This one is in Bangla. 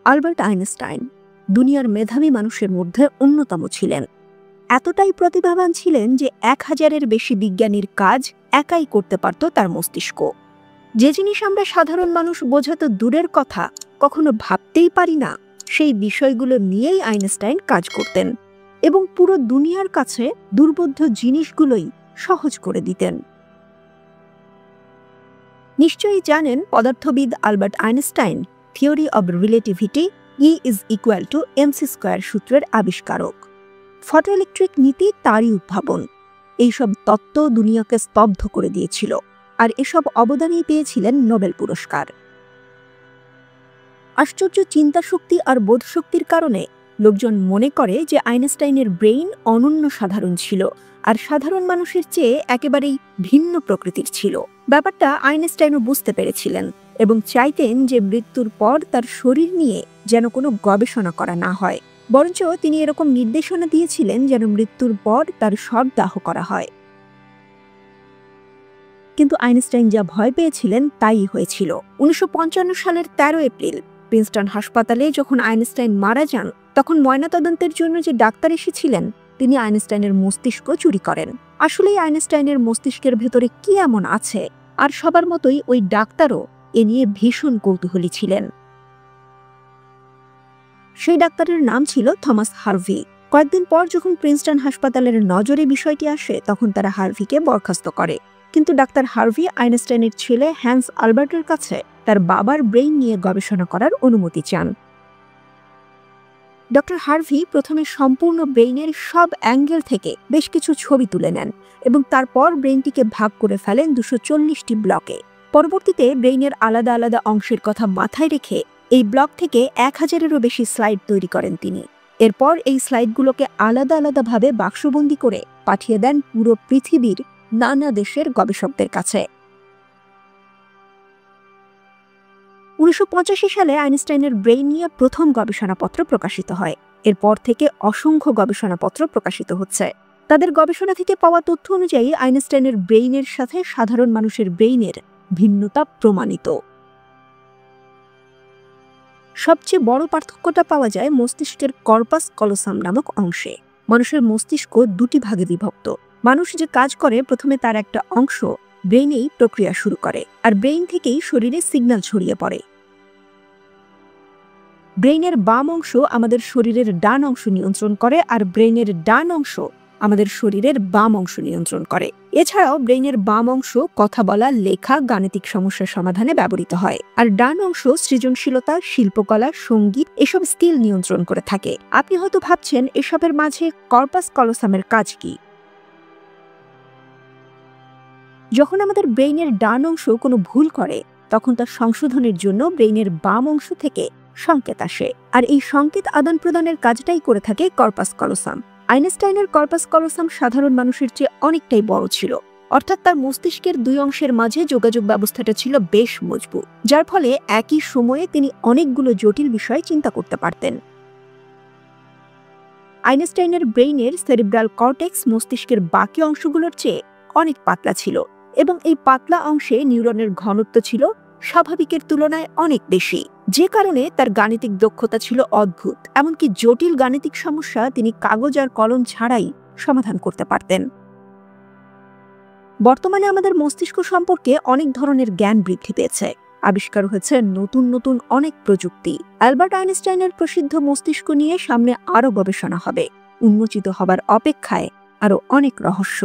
আলবার্ট আইনস্টাইন দুনিয়ার মেধাবী মানুষের মধ্যে অন্যতম ছিলেন। এতটাই প্রতিভাবান ছিলেন যে 1000-এর বেশি বিজ্ঞানীর কাজ একাই করতে পারত তার মস্তিষ্ক। যে জিনিস আমরা সাধারণ মানুষ বোঝা তো দূরের কথা, কখনো ভাবতেই পারি না, সেই বিষয়গুলো নিয়েই আইনস্টাইন কাজ করতেন এবং পুরো দুনিয়ার কাছে দুর্বোধ্য জিনিসগুলোই সহজ করে দিতেন। নিশ্চয়ই জানেন পদার্থবিদ Albert Einstein theory of relativity E=mc² সূত্রের আবিষ্কারক। ফটোইলেকট্রিক নীতি তারই উদ্ভাবন। এইসব তত্ত্ব দুনিয়াকে স্তব্ধ করে দিয়েছিল, আর এসব অবদানেই পেয়েছিলেন নোবেল পুরস্কার। আশ্চর্য চিন্তাশক্তি আর বোধশক্তির কারণে লোকজন মনে করে যে আইনস্টাইনের ব্রেইন অনন্য সাধারণ ছিল, আর সাধারণ মানুষের চেয়ে একেবারেই ভিন্ন প্রকৃতির ছিল। ব্যাপারটা আইনস্টাইনও বুঝতে পেরেছিলেন এবং চাইতেন যে মৃত্যুর পর তার শরীর নিয়ে যেন কোনো গবেষণা করা না হয়, বরঞ্চ তিনি এরকম নির্দেশনা দিয়েছিলেন যেন মৃত্যুর পর তার শবদাহ করা হয়। কিন্তু আইনস্টাইন যা ভয় পেয়েছিলেন তাই হয়েছিল। 1955 সালের 13 এপ্রিল প্রিন্সটন হাসপাতালে যখন আইনস্টাইন মারা যান, তখন ময়নাতদন্তের জন্য যে ডাক্তার এসেছিলেন তিনি আইনস্টাইনের মস্তিষ্ক চুরি করেন। আসলেই আইনস্টাইনের মস্তিষ্কের ভেতরে কি এমন আছে, আর সবার মতোই ওই ডাক্তারও এ নিয়ে ভীষণ কৌতূহলী ছিলেন। সেই ডাক্তারের নাম ছিল থমাস হার্ভি। কয়েকদিন পর যখন প্রিন্সটন হাসপাতালের নজরে বিষয়টি আসে, তখন তারা হার্ভিকে বরখাস্ত করে। কিন্তু ডাক্তার হার্ভি আইনস্টাইনের ছেলে হ্যান্স আলবার্টের কাছে তার বাবার ব্রেইন নিয়ে গবেষণা করার অনুমতি চান। ডক্টর হার্ভি প্রথমে সম্পূর্ণ ব্রেইনের সব অ্যাঙ্গেল থেকে বেশ কিছু ছবি তুলে নেন এবং তারপর ব্রেইনটিকে ভাগ করে ফেলেন 240টি ব্লকে। পরবর্তীতে ব্রেইনের আলাদা আলাদা অংশের কথা মাথায় রেখে এই ব্লক থেকে 1000-এরও বেশি স্লাইড তৈরি করেন তিনি। এরপর এই স্লাইডগুলোকে আলাদা আলাদাভাবে বাক্সবন্দি করে পাঠিয়ে দেন পুরো পৃথিবীর নানা দেশের গবেষকদের কাছে। 1985 সালে আইনস্টাইনের ব্রেইন নিয়ে প্রথম গবেষণাপত্র প্রকাশিত হয়। এরপর থেকে অসংখ্য গবেষণাপত্র প্রকাশিত হচ্ছে। তাদের গবেষণা থেকে পাওয়া তথ্য অনুযায়ী আইনস্টাইনের ব্রেইনের সাথে সাধারণ মানুষের ব্রেইনের ভিন্নতা প্রমাণিত। সবচেয়ে বড় পার্থক্যটা পাওয়া যায় মস্তিষ্কের কর্পাস কলোসাম নামক অংশে। মানুষের মস্তিষ্ক দুটি ভাগে বিভক্ত। মানুষ যে কাজ করে, প্রথমে তার একটা অংশ ব্রেইনেই প্রক্রিয়া শুরু করে, আর ব্রেইন থেকেই শরীরে সিগন্যাল ছড়িয়ে পড়ে। ব্রেইনের বাম অংশ আমাদের শরীরের ডান অংশ নিয়ন্ত্রণ করে, আর ব্রেইনের ডান অংশ আমাদের শরীরের বাম অংশ নিয়ন্ত্রণ করে। এছাড়াও ব্রেইনের বাম অংশ কথা বলা, লেখা, গাণিতিক সমস্যা সমাধানে ব্যবহৃত হয়, আর ডান অংশ সৃজনশীলতা, শিল্পকলা, সঙ্গীত এসব স্কিল নিয়ন্ত্রণ করে থাকে। আপনি হয়তো ভাবছেন এসবের মাঝে কর্পাস কলোসামের কাজ কি? যখন আমাদের ব্রেইনের ডান অংশ কোনো ভুল করে, তখন তা সংশোধনের জন্য ব্রেইনের বাম অংশ থেকে সংকেত আসে, আর এই সংকেত আদান প্রদানের কাজটাই করে থাকে কর্পাস কলোসাম। আইনস্টাইনের কর্পাস কলোসাম সাধারণ মানুষের চেয়ে অনেকটাই বড় ছিল, অর্থাৎ তার মস্তিষ্কের দুই অংশের মাঝে যোগাযোগ ব্যবস্থাটা ছিল বেশ মজবুত, যার ফলে একই সময়ে তিনি অনেকগুলো জটিল বিষয় চিন্তা করতে পারতেন। আইনস্টাইনের ব্রেইনের সেরিব্রাল কর্টেক্স মস্তিষ্কের বাকি অংশগুলোর চেয়ে অনেক পাতলা ছিল, এবং এই পাতলা অংশে নিউরনের ঘনত্ব ছিল স্বাভাবিকের তুলনায় অনেক বেশি, যে কারণে তার গাণিতিক দক্ষতা ছিল অদ্ভুত। এমনকি জটিল গাণিতিক সমস্যা তিনি কাগজ আর কলম ছাড়াই সমাধান করতে পারতেন। বর্তমানে আমাদের মস্তিষ্ক সম্পর্কে অনেক ধরনের জ্ঞান বৃদ্ধি পেয়েছে, আবিষ্কার হয়েছে নতুন নতুন অনেক প্রযুক্তি। অ্যালবার্ট আইনস্টাইনের প্রসিদ্ধ মস্তিষ্ক নিয়ে সামনে আরও গবেষণা হবে, উন্মোচিত হবার অপেক্ষায় আরও অনেক রহস্য।